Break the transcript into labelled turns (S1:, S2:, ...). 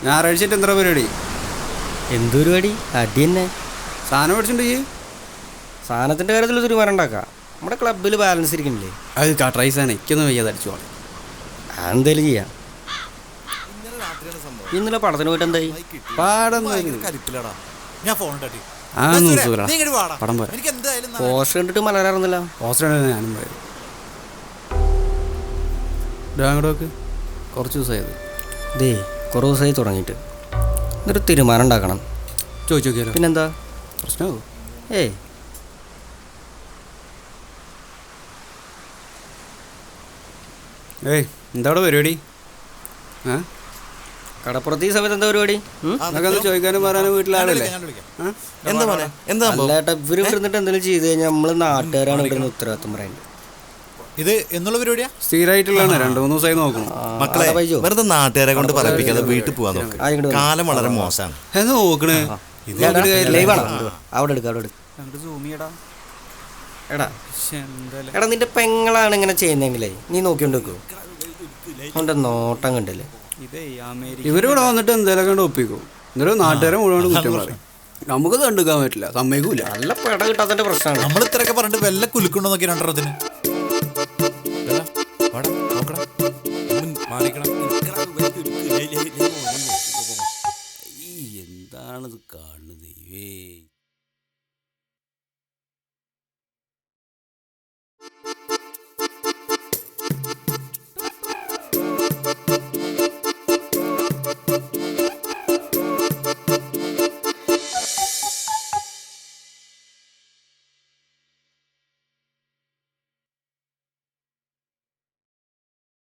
S1: ഞായറാഴ്ചയായിട്ട് എന്താ പരിപാടി?
S2: എന്ത് പരിപാടി? അടി തന്നെ.
S1: സാധനം മേടിച്ചിട്ടുണ്ട്.
S2: സാധനത്തിൻ്റെ കാര്യത്തിൽ തീരുമാനം ഉണ്ടാക്കാം. നമ്മുടെ ക്ലബ്ബിൽ ബാലൻസ് ഇരിക്കണില്ലേ?
S1: അത് കട്രൈ സാധനം എനിക്കൊന്നും വയ്യാതെ അടിച്ചു പോകണം.
S2: അതെന്തേലും ചെയ്യാം. ഇന്നലെ പടത്തിന് പോയിട്ട് എന്തായി?
S1: പടം
S2: പോസ്റ്റർ കണ്ടിട്ട് മലയാറുന്നില്ല.
S1: പോസ്റ്റർ ഞാനും പോയത്. അങ്ങോട്ട് കുറച്ച് ദിവസമായത്.
S2: ഇതേ കുറേ ദിവസമായി തുടങ്ങിയിട്ട്. എന്നൊരു തീരുമാനം ഉണ്ടാക്കണം.
S1: ചോദിച്ചു നോക്കിയാലോ?
S2: പിന്നെന്താ
S1: പ്രശ്നമാകും?
S2: ഏയ്
S1: എന്താ അവിടെ പരിപാടി?
S2: കടപ്പുറത്ത് ഈ സമയത്ത് എന്താ പരിപാടി?
S1: ചോദിക്കാനും പറയാനും വീട്ടിലാളല്ലേ?
S2: അല്ലേട്ടാ, ഇവര് ഇരുന്നിട്ട് എന്തെങ്കിലും ചെയ്ത് കഴിഞ്ഞാൽ നമ്മള് നാട്ടുകാരാണ് ഇവിടെ ഉത്തരവാദിത്വം പറയുന്നത്.
S3: ഇത് എന്നുള്ള പരിപാടിയാ?
S1: സ്ഥിരമായിട്ടുള്ളതാണ്. 2-3 ദിവസമായി നോക്കണം.
S3: മക്കളെ വെറുതെ നാട്ടുകാരെ കൊണ്ട് പറയിപ്പിക്കാതെ വീട്ടിൽ പോവാൻ നോക്ക്. കാലം വളരെ മോശമാണ്.
S1: നോക്കണേ
S2: അവിടെ എടുക്ക. എടാ നിന്റെ പെങ്ങളാണ് ഇങ്ങനെ ചെയ്യുന്നെങ്കിലേ നീ നോക്കിക്കൊണ്ട് വെക്കൂ. അവന്റെ നോട്ടം കണ്ടില്ലേ?
S1: ഇവരിവിടെ വന്നിട്ട് എന്തെങ്കിലും കണ്ട് ഒപ്പിക്കും. എന്നിട്ട് നാട്ടുകാരെ മുഴുവൻ കുറ്റം പറയും. നമുക്ക് കണ്ടുക്കാൻ പറ്റില്ല, സമ്മതിക്കൂല.
S2: നല്ല പെട കിട്ടാത്തതിന്റെ പ്രശ്നമാണ്.
S3: നമ്മൾ ഇത്രയൊക്കെ പറഞ്ഞിട്ട് വല്ല കുലുക്കുണ്ടോ നോക്കി രണ്ടെണ്ണത്തിന്.
S1: എന്താണിത് കാണുന്നത്?